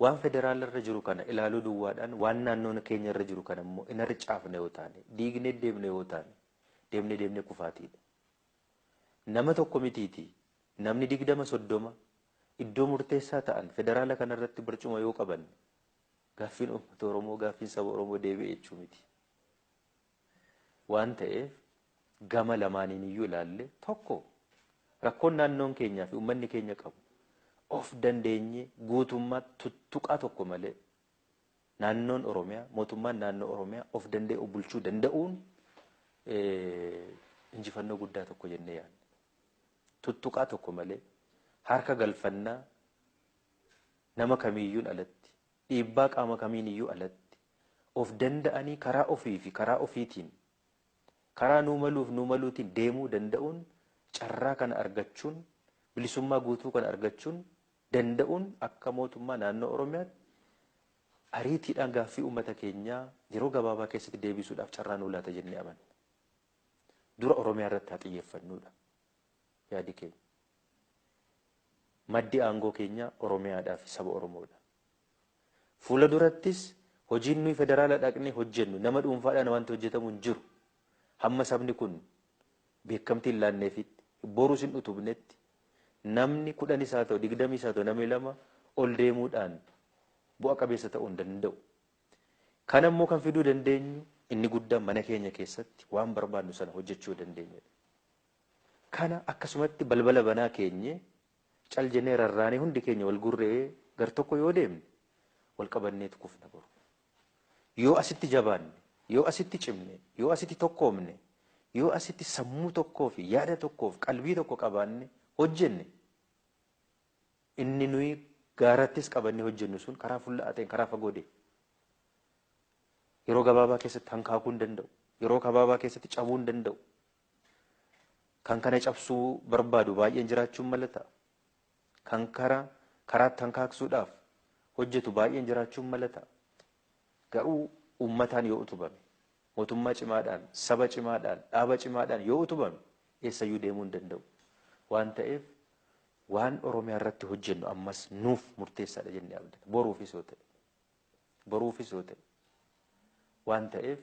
waan federaala irra jiru kana ilaaluu duwwaadhaan waan naannoon keenya irra jiru kana immoo in harcaafne yoo taane diignee deemne yoo taane deemne kufaatiidha. Nama tokko mitiiti namni 20-30 iddoo murteessaa ta'an federaala kana irratti barcuma yoo qaban gaaffiin uummata Oromoo gaaffiin saba Oromoo deebi'ee jechuu miti. Waan ta'eef gama lamaaniin iyyuu ilaalle tokko rakkoon naannoon keenyaa fi uummanni keenya qabu of dandeenye guutummaa tuttuqaa tokko malee naannoon Oromiyaa mootummaan naannoo Oromiyaa of danda'e bulchuu danda'uun injifannoo guddaa tokko jennee yaadna. Tuttuqaa tokko malee harka galfannaa nama kamiiyyuun alatti dhiibbaa qaama kamiiniyyuu alatti of danda'anii karaa ofii fi karaa ofiitiin karaa nuu maluutiin deemuu danda'uun carraa kana argachuun bilisummaa guutuu kana argachuun danda'uun akka mootummaa naannoo Oromiyaatti ariitiidhaan gaaffii uummata keenyaa yeroo gabaabaa keessatti deebisuudhaaf carraa nuu laata jennee amanna. Dura Oromiyaa irratti haa xiyyeeffannuudha yaadi keenya. Maddi aangoo keenya Oromiyaadhaa fi saba Oromoodha. Fuula durattis hojiin nuyi federaala dhaqnee hojjennu nama dhuunfaadhaan wanti hojjetamu hin jiru. Hamma sabni kun beekamtii hin laanneefitti boruus hin utubnetti namni 10 isaa ta'u 20 isaa ta'u namni 2 ol deemuudhaan bu'a qabeessa ta'uu hin danda'u. Kana immoo kan fiduu dandeenyu inni guddaan mana keenya keessatti waan barbaannu sana hojjechuu dandeenyudha. Kana akkasumatti balbala banaa keenye cal jennee rarraanee hundi keenya wal gurree gar tokko yoo deemne wal qabanneetu kufna boru. Yoo asitti jabaanne, yoo asitti cimne, yoo asitti tokkoomne, yoo asitti sammuu tokkoo fi yaada tokkoo fi qalbii tokko qabaanne hojjenne inni nuyi gaarattis qabannee hojjennu sun karaa fuulla'aateen karaa fagoo deema. Yeroo gabaabaa keessatti hankaakuu hin danda'u. Yeroo gabaabaa keessatti cabuu hin danda'u. Kan kana cabsuu barbaadu baay'een jiraachuun mala ta'a. Kan karaatti hankaaksuudhaaf hojjetu baay'een jiraachuun mala ta'a. Garuu uummataan yoo utubame, mootummaa cimaadhaan, saba cimaadhaan, dhaaba cimaadhaan yoo utubame eessayyuu deemuu hin danda'u. Waan ta'eef waan Oromiyaa irratti hojjennu ammas nuuf murteessaadha jennee abdata. Boruufis yoo ta'e. Boruufis yoo ta'e. Waan ta'eef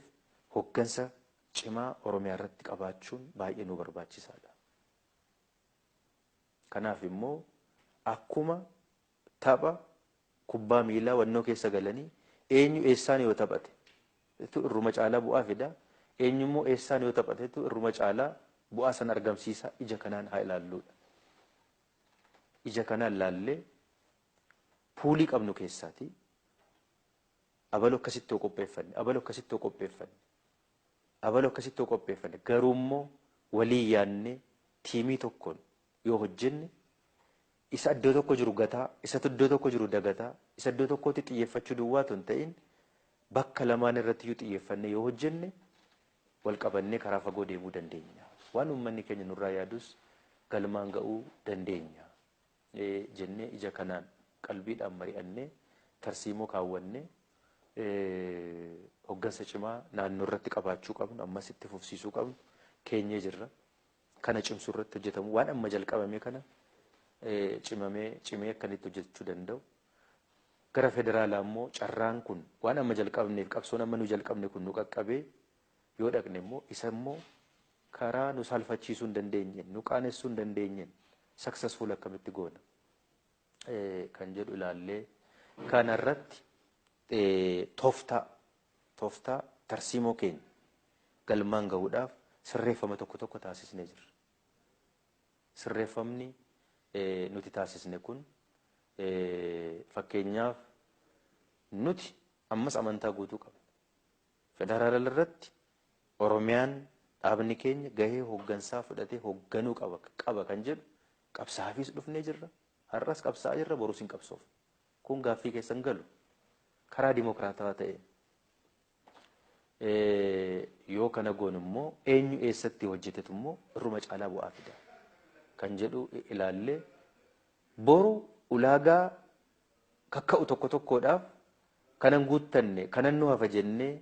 hoggansa cimaa Oromiyaa irratti qabaachuun baay'ee nu barbaachisaadha. Kanaaf immoo akkuma tapha kubbaa miilaa wannoo keessa galanii eenyu eessaan yoo taphate irruma caalaa bu'aa fida. Eenyu immoo eessaan yoo taphate irruma caalaa bu'aa san argamsiisa. Ija kanaan haa ilaalluudha. Ija kanaan laallee puulii qabnu keessaati. Abaloo akkasitti yoo qopheeffanne, abaloo akkasitti yoo qopheeffanne, abaloo akkasitti yoo qopheeffanne garuu immoo walii yaadnee tiimii tokkoon yoo hojjenne isa iddoo tokko jiru gataa, isa iddoo tokko jiru dagataa, isa iddoo tokkotti xiyyeeffachuu duwwaa osoo hin ta'in bakka lamaan irratti yoo xiyyeeffanne yoo hojjenne wal qabannee karaa fagoo deemuu dandeenya. Waan uummanni keenya nurraa yaadus galmaan ga'uu dandeenya. Jennee ija kanaan qalbiidhaan mari'annee tarsiimoo kaawwannee hoggansa cimaa naannoo irratti qabaachuu qabnu ammas itti fufsiisuu qabnu keenyee jirra. Kana cimsuu irratti hojjetamu waan amma jalqabame kana cimee akkanitti hojjechuu danda'u. Gara federaalaa immoo carraan kun waan amma jalqabneef qabsoon amma nu jalqabne kun nu qaqqabee yoo dhaqne immoo isa immoo karaa nu saalfachiisuu hin dandeenyeen nu qaanessuu hin dandeenyeen successful akkamitti goona kan jedhu ilaallee kanarratti tooftaa tarsiimoo keenya galmaan gahuudhaaf sirreeffama tokko taasisnee jirra. Sirreeffamni nuti taasisne kun fakkeenyaaf nuti ammas amantaa guutuu qabna. Federaala irratti Oromiyaan dhaabni keenya gahee hoggansaa fudhatee hogganuu qaba kan jedhu qabsaafis dhufnee jirra. Har'as qabsaa jirra, boruus hin qabsoof. Kun gaaffii keessan galu karaa dimokiraatawaa ta'een yoo kana goonu immoo eenyu eessatti hojjetetu immoo irruma caalaa bu'aa fida kan jedhu ilaallee boru ulaagaa kakka'u tokkodhaaf kanan guuttanne kanan nu hafa jennee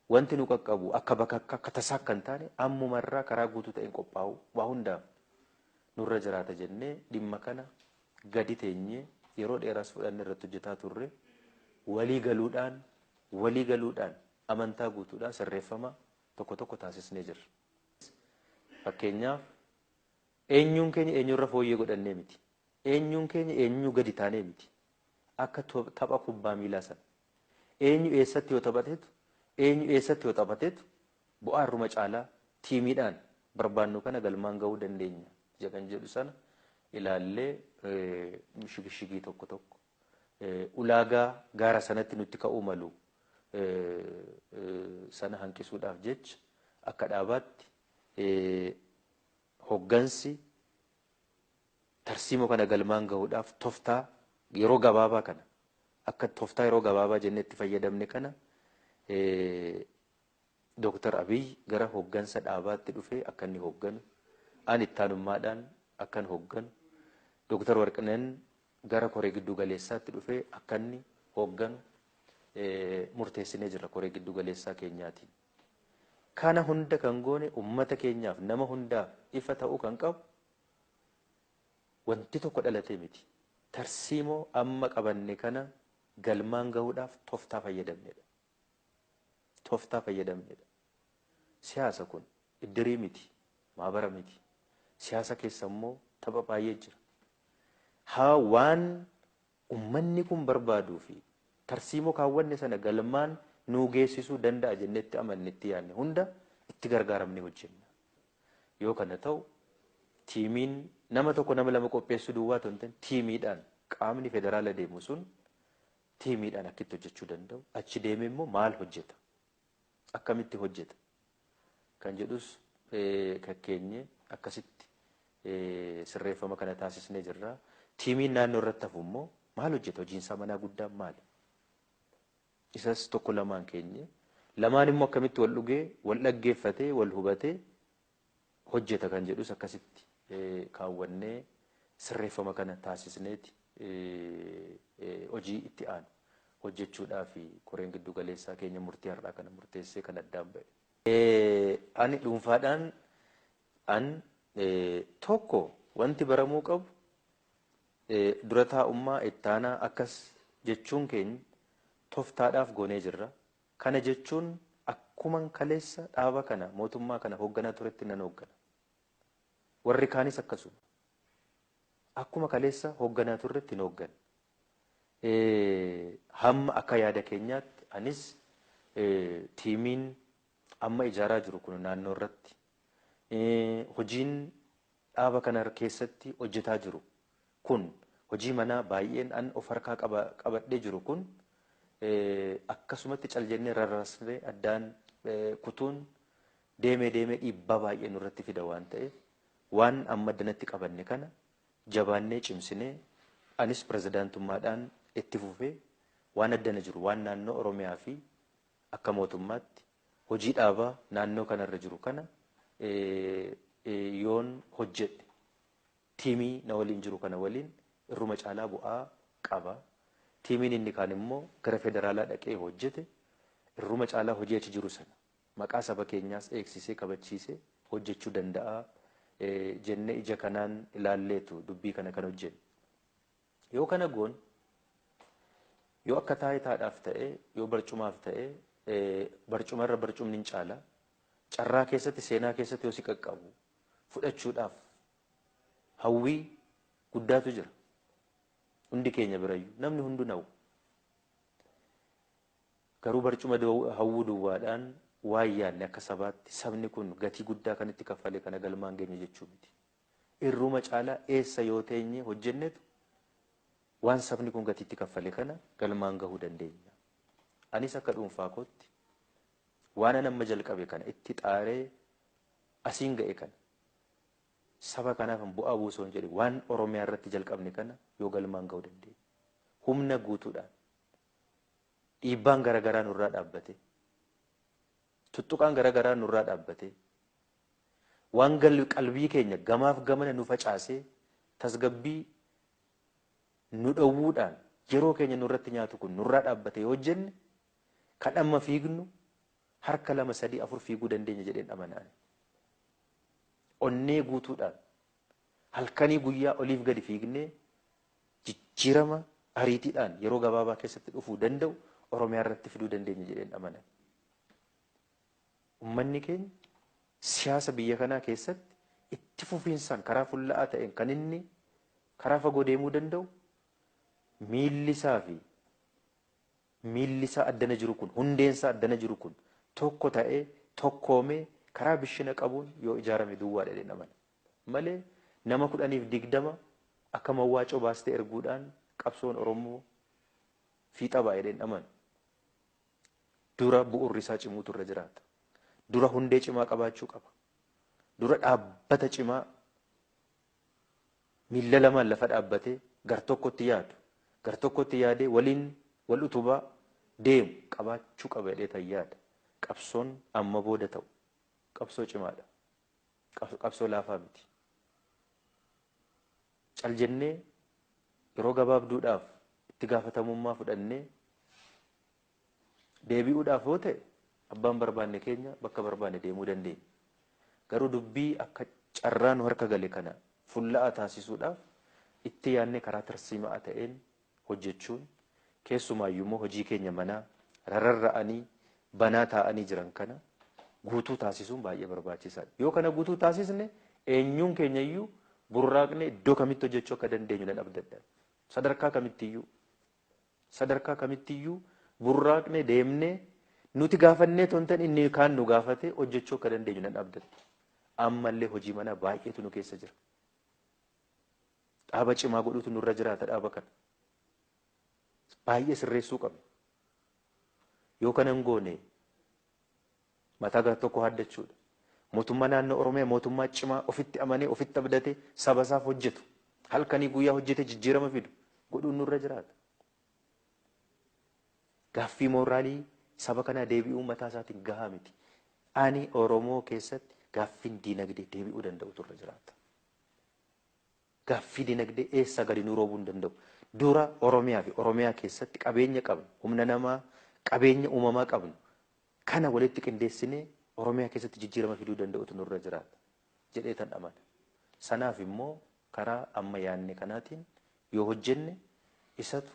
wanti nu qaqqabu akka bakka akka tasaa kan taane ammumarraa karaa guutuu ta'een qophaa'u waa hundaaf nurra jiraata jennee dhimma kana gadi teenyee yeroo dheeraas fudhannee irratti hojjetaa turre walii galuudhaan amantaa guutuudhaan sirreeffama tokko tokko taasisnee jirra. Fakkeenyaaf eenyuun keenya eenyurra fooyyee godhannee miti. Eenyuun keenya eenyu gadi taanee miti. Akka tapha kubbaa miilaa sana. Eenyu eessatti yoo taphateetu bu'aa irruma caalaa tiimiidhaan barbaannu kana galmaan gahuu dandeenya. Kan jedhu sana ilaallee shigishigii tokko tokko ulaagaa gaara sanatti nutti ka'uu malu sana hanqisuudhaaf jecha akka dhaabaatti hoggansi tarsiimoo kana galmaan gahuudhaaf toftaa yeroo gabaabaa kana akka toftaa yeroo gabaabaa jennee itti fayyadamne kana Dr. Abiy gara hoggansa dhaabaatti dhufee akka inni hogganu ani ittaanummaadhaan akkan hogganu Dr. Warqineen gara koree giddu galeessaatti dhufee akka inni hogganu murteessinee jirra koree giddu galeessaa keenyaatiin. Kana hunda kan goone ummata keenyaaf nama hundaaf ifa ta'uu kan qabu wanti tokko dhalatee miti. Tarsiimoo amma qabanne kana galmaan gahuudhaaf toftaa fayyadamnedha. Toftaa fayyadamnedha. Siyaasa kun iddirii miti, maabara miti. Siyaasa keessa immoo tapha baay'ee jira. Haa waan ummanni kun barbaaduu fi tarsiimoo kaawwanne sana galmaan nuu geessisuu danda'a jennetti amannetti yaadne hunda itti gargaaramne hojjenna. Yoo kana ta'u tiimiin nama tokko nama lama qopheessuu duwwaa ta'u tiimiidhaan qaamni federaala deemu sun tiimiidhaan akkitti hojjechuu danda'u. Achi deemee immoo maal hojjeta? Akkamitti hojjeta? Kan jedhus kakkeenye akkasitti sirreeffama kana taasisnee jirra. Tiimiin naannoo irratti hafu immoo maal hojjeta? Hojiinsaa manaa guddaan maali? Isas tokko lamaan keenye. Lamaan immoo akkamitti wal dhugee, wal dhaggeeffatee, wal hubatee hojjeta kan jedhus akkasitti kaawwannee sirreeffama kana taasisneeti hojii itti aanu hojjechuudhaaf koreen giddu galeessaa keenya murtii har'aa kana murteessee kan addaan ba'e. Ani dhuunfaadhaan tokko wanti baramuu qabu dura taa'ummaa ittaanaa akkas jechuun keenya toftaadhaaf goonee jirra. Kana jechuun akkuman kaleessa dhaaba kana mootummaa kana hoogganaa turetti nan hooggana. Warri kaanis akkasuma. Akkuma kaleessa hoogganaa turretti hin hooggana. Hamma akka yaada keenyaatti anis tiimiin amma ijaaraa jiru kun naannoo irratti hojiin dhaaba kana keessatti hojjetaa jiru kun hojii manaa baay'een an of harkaa qabadhee jiru kun akkasumatti caljennee rarraasnee addaan kutuun deemee dhiibbaa baay'ee nurratti fida waan ta'eef waan amma danatti qabanne kana jabaannee cimsinee anis pirezidaantummaadhaan itti fufee waan addana jiru waan naannoo Oromiyaa fi akka mootummaatti hojii dhaabaa naannoo kanarra jiru kana yoon hojjedhe tiimii na waliin jiru kana waliin irruma caalaa bu'aa qaba. Tiimiin inni kaan immoo gara federaalaa dhaqee hojjete irruma caalaa hojii achi jiru sana maqaa saba keenyaas eegsisee kabachiisee hojjechuu danda'a jennee ija kanaan ilaalleetu dubbii kana kan hojjenne. Yoo kana goon yoo akka taayitaadhaaf ta'e yoo barcumaaf ta'e barcumarra barcumni hin caala carraa keessatti seenaa keessatti yoo si qaqqabu fudhachuudhaaf hawwii guddaatu jira. Hundi keenya birayyuu namni hundu na'u. Garuu barcuma hawwuu duwwaadhaan waan yaadne akka sabaatti sabni kun gatii guddaa kan itti kaffalee kana galmaan geenye jechuu miti. Irruma caalaa eessa yoo teenye hojjennetu waan sabni kun gatii itti kaffalee kana galmaan gahuu dandeenya. Anis akka dhuunfaa kootti waan amma jalqabe kana itti xaaree asiin ga'e kana saba kanaaf bu'aa buusoo hin jedhe waan Oromiyaa irratti jalqabne kana yoo galmaan gahuu dandeenya. Humna guutuudhaan dhiibbaan garaagaraa nurraa dhaabbate tuttuqaan garaagaraa nurraa dhaabbate waan qalbii keenya gamaaf gamana nu facaasee tasgabbii nu dhowwuudhaan yeroo keenya nurratti nyaatu kun nurraa dhaabbate yoo jenne kan amma fiignu harka 2 3 4 fiiguu dandeenya jedheen amanaan. Onnee guutuudhaan halkanii guyyaa oliif gadi fiignee jijjiirama ariitiidhaan yeroo gabaabaa keessatti dhufuu danda'u Oromiyaa irratti fiduu dandeenya jedheen amanan. Uummanni keenya siyaasa biyya kanaa keessatti itti fufiinsaan karaa fulla'aa ta'een kan inni karaa fagoo deemuu danda'u miilli isaa addana jiru kun hundeen isaa addana jiru kun tokko ta'ee tokkoomee karaa bishina qabuun yoo ijaarame duwwaa jedheen amanan. Malee nama 10-20 akka mawwaacoo baastee erguudhaan qabsoon Oromoo fiixa ba'a jedheen amanan. Dura bu'uurri isaa cimuutu irra jiraata. Dura hundee cimaa qabaachuu qaba. Dura dhaabbata cimaa miilla lamaan lafa dhaabbatee gar tokkotti yaadu, gar tokkotti yaadee waliin wal utubaa deemu qabaachuu qaba jedhee tan yaada. Qabsoon amma booda ta'u qabsoo cimaadha. Qabsoo laafaa miti. Cal jennee yeroo gabaabduudhaaf itti gaafatamummaa fudhannee deebi'uudhaaf yoo ta'e abbaan barbaanne keenya bakka barbaanne deemuu dandeenya. Garuu dubbii akka carraa nu harka gale kana fulla'aa taasisuudhaaf itti yaadne karaa tarsiimaa ta'een hojjechuun keessumaayyuu immoo hojii keenya manaa rarra'anii banaa taa'anii jiran kana guutuu taasisuun baay'ee barbaachisaadha. Yoo kana guutuu taasisne eenyuun keenya iyyuu burraaqne iddoo kamitti hojjechuu akka dandeenyu nan abdadha. Sadarkaa kamittiyyuu burraaqne deemnee nuti gaafannee tontan inni kaan nu gaafate hojjechuu akka dandeenyu nan abdadha. Ammallee hojii manaa baay'eetu nu keessa jira. Dhaaba cimaa godhutu nurra jiraata dhaaba kana. Baay'ee sirreessuu qabna. Yoo kana hin goone mataa gara tokko haddachuudha. Mootummaa naannoo Oromiyaa mootummaa cimaa ofitti amanee ofitti abdatee saba isaaf hojjetu. Halkanii guyyaa hojjetee jijjiirama fidu godhuun nurra jiraata. Gaaffii mooraalii saba kanaa deebi'uu mataa isaatiin gahaa miti. Ani Oromoo keessatti gaaffiin diinagdee deebi'uu danda'u turre jiraata. Gaaffii diinagdee eessa gadi nu roobuu hin danda'u. Dura Oromiyaa fi Oromiyaa keessatti qabeenya qabnu, humna namaa, qabeenya uumamaa qabnu. Kana walitti qindeessinee Oromiyaa keessatti jijjiirama fiduu danda'utu nurra jiraata jedhee tan amana. Sanaaf immoo karaa amma yaanne kanaatiin yoo hojjenne isatu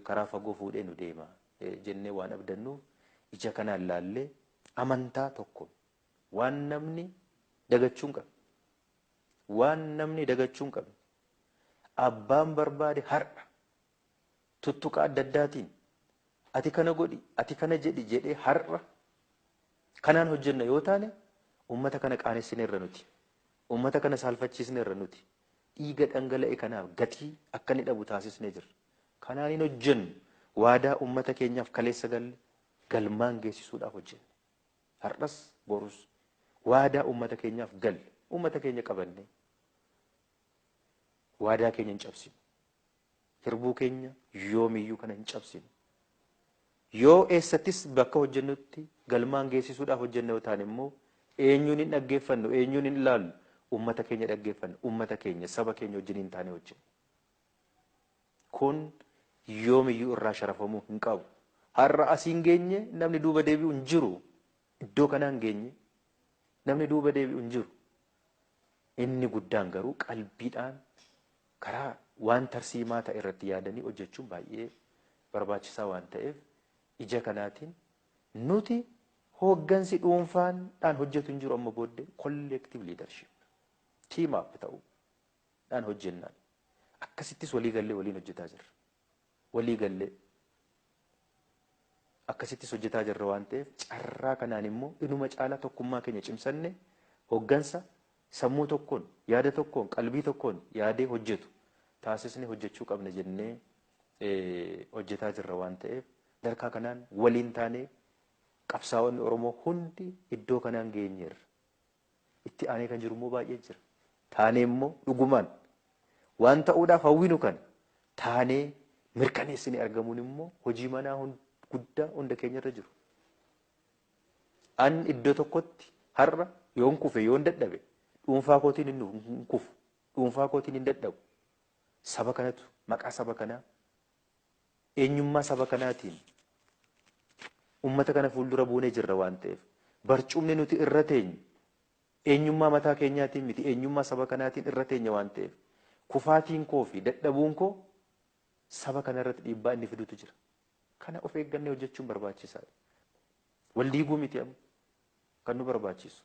karaa fagoo fuudhee nu deema jennee waan abdannuuf ija kanaan laallee amantaa tokko waan namni dagachuu hin qabne. Waan namni dagachuu hin qabne. Abbaan barbaade har'a tuttuqa adda addaatiin ati kana godhi, ati kana jedhi jedhee har'a kanaan hojjenna yoo taane ummata kana qaanessineerra nuti. Ummata kana saalfachiisneerra nuti. Dhiiga dhangala'e kanaaf gatii akka inni dhabu taasisnee jirra. Kanaan hin hojjennu waadaa ummata keenyaaf kaleessa galle galmaan geessisuudhaaf hojjenna. Har'as borus waadaa ummata keenyaaf galle ummata keenya qabanne waadaa keenya hin cabsinu. Hirbuu keenya yoomiyyuu kana hin cabsinu. Yoo eessattis bakka hojjennutti galmaan geessisuudhaaf hojjenna yoo taane immoo eenyuun hin dhaggeeffannu, eenyuun hin ilaallu, ummata keenya dhaggeeffannu, ummata keenya saba keenya wajjin hin taane hojjenna. Kun yoomiyyuu irraa sharafamuu hin qabu. Har'a asiin geenye namni duuba deebi'u hin jiru. Iddoo kanaan geenye namni duuba deebi'u hin jiru. Inni guddaan garuu qalbiidhaan karaa waan tarsiimaa ta'e irratti yaadanii hojjechuun baay'ee barbaachisaa waan ta'eef ija kanaatiin nuti hooggansi dhuunfaadhaan hojjetu hin jiru amma booddee collective leadership team up ta'uudhaan hojjennaan akkasittis walii gallee waliin hojjetaa jirra. Walii gallee akkasittis hojjetaa jirra waan ta'eef carraa kanaan immoo inuma caalaa tokkummaa keenya cimsanne hooggansa sammuu tokkoon, yaada tokkoon, qalbii tokkoon yaadee hojjetu taasisnee hojjechuu qabna jennee hojjetaa jirra waan ta'eef sadarkaa kanaan waliin taanee qabsaa'onni Oromoo hundi iddoo kanaan geenyeerra. Itti aanee kan jiru immoo baay'ee jira. Taanee immoo dhugumaan waan ta'uudhaaf hawwinu kan taanee mirkaneessinee argamuun immoo hojii manaa guddaa hunda keenyarra jiru. An iddoo tokkotti har'a yoon kufe yoon dadhabe dhuunfaa kootiin hin kufu, dhuunfaa kootiin hin dadhabu. Saba kanatu maqaa saba kanaa eenyummaa saba kanaatiin ummata kana fuuldura buunee jirra waan ta'eef barcumni nuti irra teenyu eenyummaa mataa keenyaatiin miti eenyummaa saba kanaatiin irra teenya waan ta'eef kufaatiin koo fi dadhabuun koo saba kanarratti dhiibbaa inni fidutu jira. Kana of eeggannee hojjechuun barbaachisaadha. Wal diiguu miti amma kan nu barbaachisu.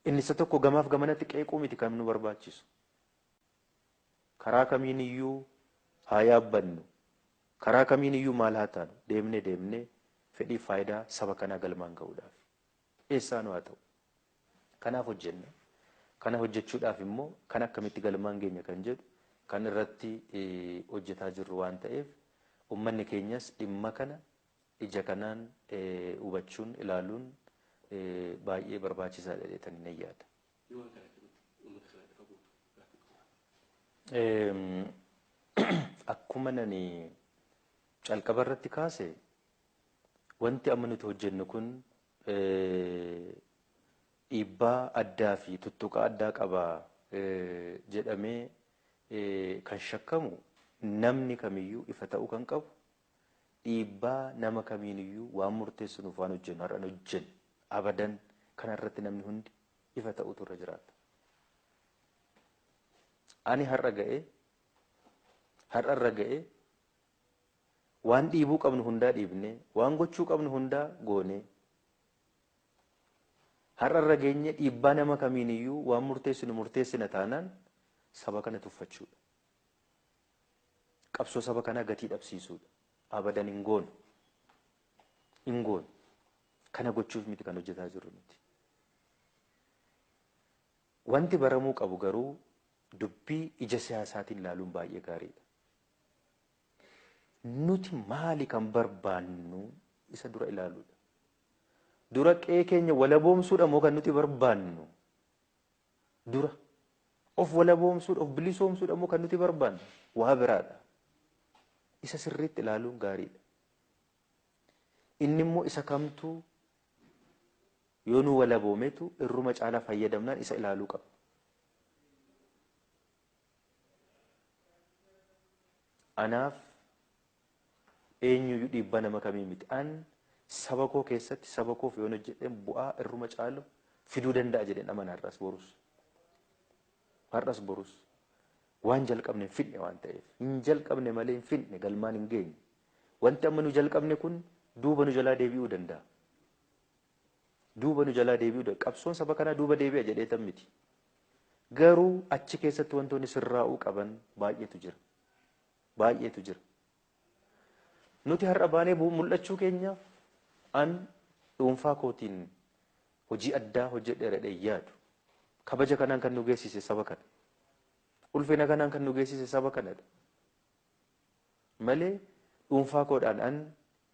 Inni isa tokko gamaaf gamanatti qeequu miti kan nu barbaachisu. Karaa kamiin iyyuu haa yaabbannu. Karaa kamiin iyyuu maal haa taanu deemnee fedhii faayidaa saba kanaa galmaan ga'uudhaaf. Eessaa nu haa ta'u. Kanaaf hojjenna. Kana hojjechuudhaaf immoo kan akkamitti galmaan geenya kan jedhu kan irratti hojjetaa jirru waan ta'eef ummanni keenyas dhimma kana ija kanaan hubachuun ilaaluun baay'ee barbaachisaadha jedhanii nan yaada. Akkuma nani calqaba irratti kaase wanti amma nuti hojjennu kun dhiibbaa addaa fi tuttuqa addaa qaba jedhamee kan shakkamu namni kamiyyuu ifa ta'uu kan qabu dhiibbaa nama kamiiniyyuu waan murteessuuf waan hojjennu har'an hojjennu abadan kanarratti namni hundi ifa ta'utu irra jiraata. Ani har'a ga'ee waan dhiibuu qabnu hundaa dhiibne waan gochuu qabnu hundaa goone har'a geenye dhiibbaa nama kamiiniyyuu waan murteessina taanaan saba kana tuffachuudha. Qabsoo saba kanaa gatii dhabsiisuudha. Abadan hin goonu. Kana gochuuf miti kan hojjetaa jirru miti. Wanti baramuu qabu garuu dubbii ija siyaasaatiin ilaaluun baay'ee gaariidha. Nuti maali kan barbaannu isa dura ilaaluudha. Dura qe'ee keenya walaboomsuudha moo kan nuti barbaannu? Dura of walaboomsuudha, of bilisoomsuudha moo kan nuti barbaannu? Waa biraadha. Isa sirriitti ilaaluun gaariidha. Inni immoo isa kamtu yoo nu walaboometu irruma caalaa fayyadamnaan isa ilaaluu qaba. Anaaf eenyuyyuu dhiibbaa nama kamii miti. An saba koo keessatti saba koof yoon hojjedheen bu'aa irruma caalu fiduu danda'a jedheen amana har'as borus. Waan jalqabne hin fidne waan ta'eef. Hin jalqabne malee hin fidne galmaan hin geenye. Wanti amma nu jalqabne kun duuba nu jalaa deebi'uu danda'a. Qabsoon saba kanaa duuba deebi'a jedheetan miti. Garuu achi keessatti wantoonni sirraa'uu qaban baay'eetu jira. Nuti har'a baanee mul'achuu keenya an dhuunfaa kootiin hojii addaa hojjedheeradhe yaadu. Kabaja kanaan kan nu geessise saba kana. Ulfina kanaan kan nu geessise saba kanadha. Malee dhuunfaa koodhaan an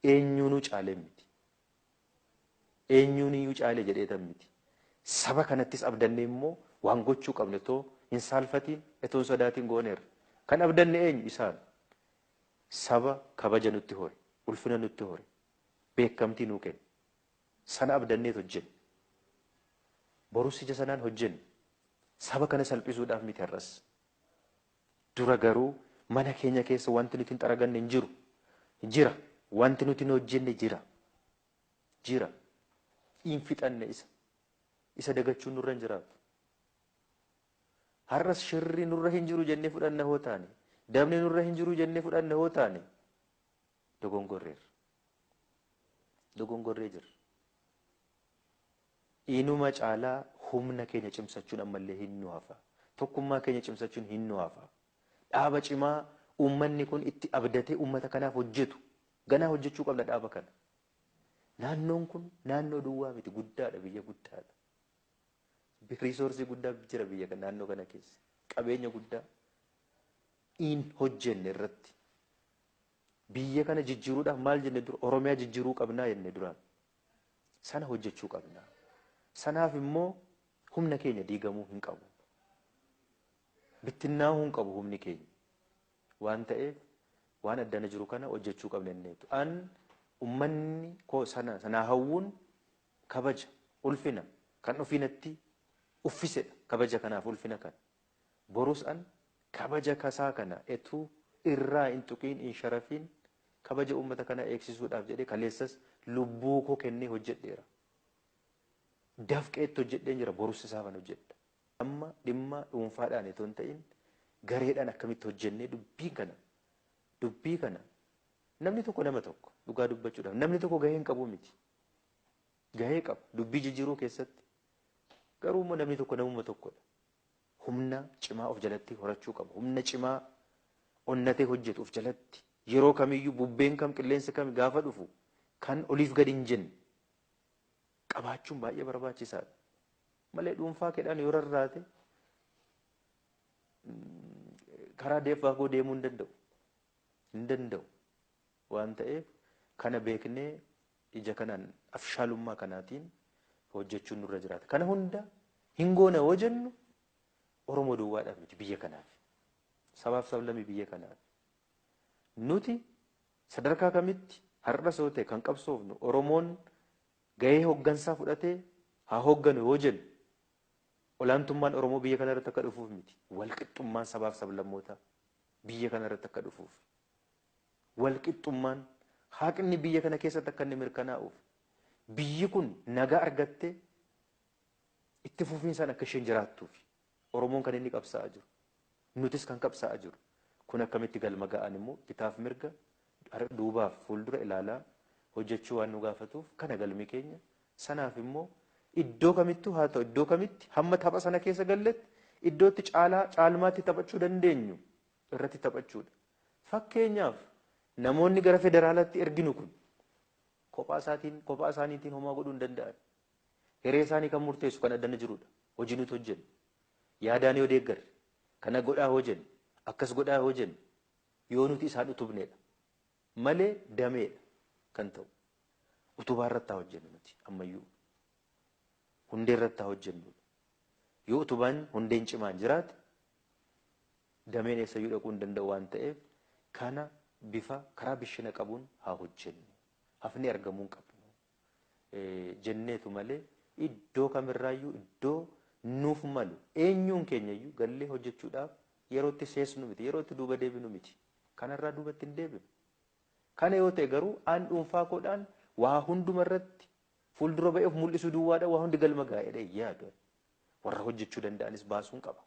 eenyuunuu caalee miti. Eenyuuniyyuu caalee jedheetan miti. Saba kanattis abdanne immoo waan gochuu qabne too hin saalfatiin etoo sodaatiin gooneerra. Kan abdanne eenyu isaan? Saba kabaja nutti hore, ulfina nutti hore, beekamtii nuu kenne. Sana abdanneet hojjenne. Borus ija sanaan hojjenne. Saba kana salphisuudhaaf miti har'as. Dura garuu mana keenya keessa wanti nuti hin xaraganne hin jiru. Jira. Wanti nuti hin hojjenne jira. Hin fixanne isa. Isa dagachuun nurra hin jiraatu. Har'as shirri nurra hin jiru jennee fudhanna hoo taane. Dabni nurra hin jiru jennee fudhanna hoo taane. Dogongorree jira. Inuma caalaa humna keenya cimsachuun ammallee hin nu hafa. Tokkummaa keenya cimsachuun hin nu hafa. Dhaaba cimaa uummanni kun itti abdatee uummata kanaaf hojjetu. Ganaa hojjechuu qabna dhaaba kana. Naannoon kun naannoo duwwaa miti guddaadha, biyya guddaadha. Riisoorsii guddaa jira biyya kana naannoo kana keessa. Qabeenya guddaa in hojjenne irratti. Biyya kana jijjiiruudhaaf maal jenne dura Oromiyaa jijjiiruu qabnaa jenne duraan. Sana hojjechuu qabna. Sanaaf immoo humna keenya diigamuu hin qabu. Bittinnaa'uu hin qabu humni keenya. Waan ta'eef waan addana jiru kana hojjechuu qabna jenneetu. An ummanni koo sanaa hawwuun kabaja ulfina kan ofiinatti uffisedha. Kabaja kanaaf ulfina kana. Borus an kabaja kasaa kana etuu irraa hin tuqiin hin sharafiin kabaja uummata kana eegsisuudhaaf jedhee kaleessas lubbuu koo kennee hojjedheera. Dafqeetti hojjedheen jira, borus isaafan hojjedha. Amma dhimma dhuunfaadhaan itoo hin ta'in gareedhaan akkamitti hojjennee dubbii kana dubbii kana namni tokko nama tokko dhugaa dubbachuudhaaf namni tokko gahee hin qabu miti. Gahee qaba dubbii jijjiiruu keessatti. Garuu immoo namni tokko namuma tokkodha. Humna cimaa of jalatti horachuu qaba. Humna cimaa onnatee hojjetu of jalatti yeroo kamiyyuu bubbeen kam qilleensi kam gaafa dhufu kan oliif gadi hin jenne qabaachuun baay'ee barbaachisaadha. Malee dhuunfaa keedhaan yoo rarraate karaa fagoo deemuu hin danda'u. Hin danda'u waan ta'eef kana beeknee ija kanaan afshaalummaa kanaatiin hojjechuun nurra jiraata. Kana hunda hin goona yoo jennu Oromoo duwwaadhaaf miti biyya kanaaf. Sabaaf sablammii biyya kanaaf. Nuti sadarkaa kamitti har'a soo ta'e kan qabsoofnu Oromoon gahee hoggansaa fudhatee haa hogganu yoo jennu olaantummaan Oromoo biyya kana irratti akka dhufuuf miti. Walqixxummaan sabaaf sablammootaa biyya kana irratti akka dhufuuf. Walqixxummaan haqni biyya kana keessatti akka inni mirkanaa'uuf. Biyyi kun nagaa argattee itti fufiinsaan akka isheen jiraattuuf. Oromoon kan inni qabsaa'aa jiru. Nutis kan qabsaa'aa jiru. Kun akkamitti galma ga'an immoo bitaaf mirga duubaaf fuuldura ilaalaa hojjechuu waan nu gaafatuuf kana galmi keenya sanaaf immoo iddoo kamittuu haa ta'u iddoo kamitti hamma tapha sana keessa galletti iddootti caalmaatti taphachuu dandeenyu irratti taphachuudha. Fakkeenyaaf namoonni gara federaalaatti erginu kun kophaa isaaniitiin homaa godhuu hin danda'an. Hiree isaanii kan murteessu kan addana jirudha. Hojii nuti hojjennu. Yaadaan yoo deeggarre kana godhaa hoo jennu akkas godhaa hoo jennu yoo nuti isaan utubneedha. Malee dameedha kan ta'u. Utubaa irratti haa hojjennu nuti ammayyuu. Hundee irratti haa hojjennu. Yoo utubaan hundeen cimaan jiraate dameen eessayyuu dhaquu hin danda'u waan ta'eef kana bifa karaa bishina qabuun haa hojjennu. Hafni argamuu hin qabnu. Jenneetu malee iddoo kamirraayyuu iddoo nuuf malu eenyuun keenyayyuu gallee hojjechuudhaaf yerootti seesnu miti yerootti duuba deebinu miti. Kanarraa duubatti hin deebinu. Kana yoo ta'e garuu aan dhuunfaa koodhaan waa hunduma irratti fuuldura ba'ee of mul'isuu duwwaadha waa hundi galma gaa'edha yaadu. Warra hojjechuu danda'anis baasuun qaba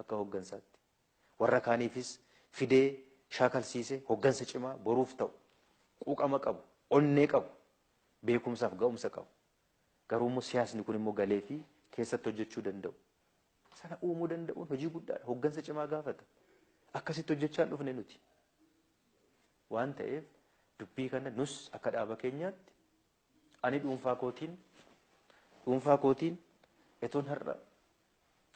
akka hoggansaatti. Warra kaaniifis fidee shaakalsiisee hoggansa cimaa boruuf ta'u quuqama qabu onnee qabu beekumsaaf ga'umsa qabu. Garuu immoo siyaasni kun immoo galee fi keessatti hojjechuu danda'u. Sana uumuu danda'uun hojii guddaadha. Hoggansa cimaa gaafata. Akkasitti hojjechaa hin dhufne nuti. Waan ta'eef dubbii kana nus akka dhaaba keenyaatti ani dhuunfaa kootiin etoon har'a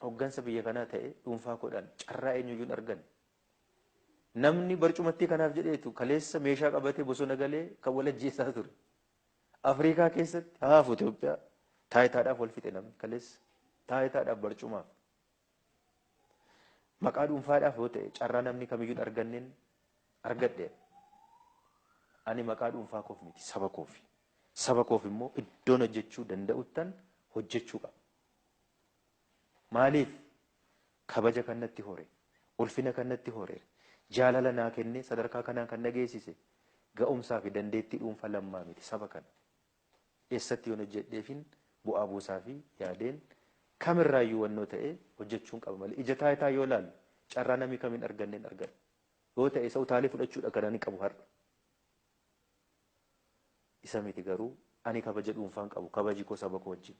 hoggansa biyya kanaa ta'e dhuunfaa koodhaan carraa eenyuyyuu hin argan. Namni barcumatti kanaaf jedheetu kaleessa meeshaa qabatee bosona galee kan wal ajjeesaa ture. Afrikaa keessatti haafu Itoophiyaa taayitaadhaaf wal fixe namni kaleessa taayitaadhaaf barcumaaf. Maqaa dhuunfaadhaaf yoo ta'e carraa namni kamiyyuu hin arganneen argadhe. Ani maqaa dhuunfaa koof miti saba koofi. Saba koof immoo iddoon hojjechuu danda'uttan hojjechuu qaba. Maaliif kabaja kanatti hore ulfina kanatti hore jaalala naa kennee sadarkaa kanaan kan nageessise ga'umsaa fi dandeettii dhuunfaa lammaa miti saba kana. Eessatti yoon hojjedheefin bu'aa buusaa fi yaadeen kamirraayyuu wannoo ta'e hojjechuun qaba malee ija taayitaa yoo laalu carraa namni kamiin arganneen argan. Yoo ta'e isa utaalee fudhachuudha kanaan qabu har'a. Isa miti garuu ani kabaja dhuunfaan qabu kabaji koo saba koo wajjin.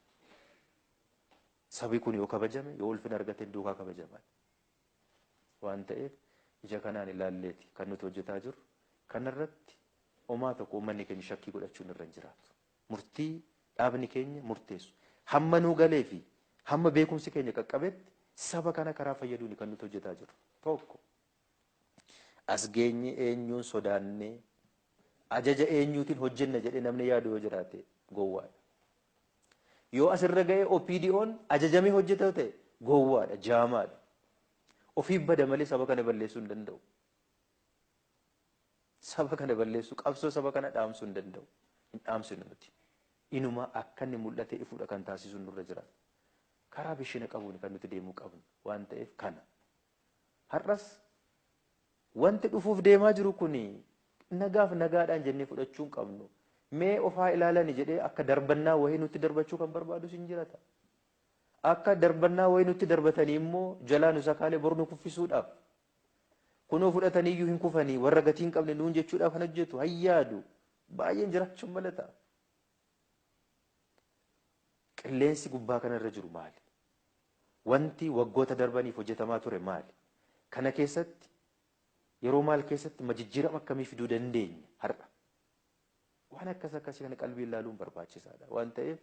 Sabi kun yoo kabajame yoo ulfina argate duukaa kabajaman. Waan ta'eef ija kanaan ilaalleeti kan nuti hojjetaa jirru kanarratti homaa tokko uummanni keenya shakkii godhachuun irra hin jiraatu. Murtii dhaabni keenya murteessu hamma nuu galee fi hamma beekumsi keenya qaqqabetti saba kana karaa fayyaduun kan nuti hojjetaa jirru. Tokko as geenye eenyuun sodaannee ajaja eenyuutiin hojjenna jedhee namni yaadu yoo jiraate gowwaadha. Yoo asirra ga'ee OPDO'n ajajamee hojjeta ta'e gowwaadha jaamaadha. Ofiif bada malee saba kana balleessuu hin danda'u. Saba kana balleessuu qabsoo saba kana dhaamsuu hin danda'u. Hin dhaamsinu nuti. Inuma akka inni mul'ate ifuudha kan taasisu nurra jira. Karaa bishina qabuun kan nuti deemuu qabnu waan ta'eef kana. Har'as wanti dhufuuf deemaa jiru kuni nagaaf nagaadhaan jennee fudhachuu hin qabnu. Mee ofaa ilaalani jedhee akka darbannaa wayii nutti darbachuu kan barbaadu sin jirata. Akka darbannaa wayii nutti darbatanii immoo jalaa nu sakaalee bor nu kuffisuudhaaf kunoo fudhataniiyyuu hin kufanii warra gatii hin qabne nuun jechuudhaaf kan hojjetu hayyaadu baay'een jiraachuun mala ta'a. Qilleensi gubbaa kanarra jiru maali? Wanti waggoota darbaniif hojjetamaa ture maali? Kana keessatti yeroo maal keessatti majijjiirama akkamii fiduu dandeenya har'a? Waan akkasii kana qalbii ilaaluun barbaachisaadha. Waan ta'eef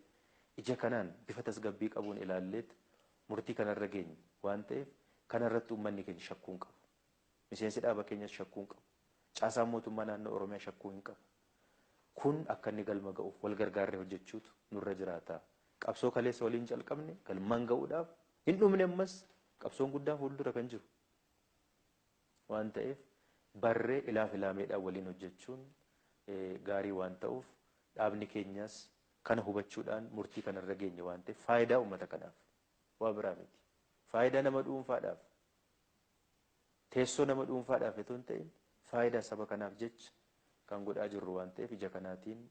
ija kanaan bifa tasgabbii qabuun ilaalleet murtii kanarra geenye waan ta'eef kanarratti uummanni keenya shakkuu hin qabu. Miseensi dhaaba keenyas shakkuu hin qabu. Caasaan mootummaa naannoo Oromiyaa shakkuu hin qabu. Kun akka inni galma ga'uuf wal gargaarree hojjechuutu nurra jiraata. Qabsoo kaleessa waliin calqabne galmaan ga'uudhaaf hin dhumne ammas qabsoon guddaan fuuldura kan jiru. Waan ta'eef barree ilaaf ilaameedhaan waliin hojjechuun gaarii waan ta'uuf dhaabni keenyas kana hubachuudhaan murtii kanarra geenye waan ta'eef faayidaa uummata kanaaf waa biraa miti. Faayidaa nama dhuunfaadhaaf teessoo nama dhuunfaadhaaf itoo hin ta'in faayidaa saba kanaaf jecha kan godhaa jirru waan ta'eef ija kanaatiin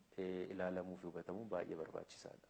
ilaalamuu fi hubatamuun baay'ee barbaachisaadha.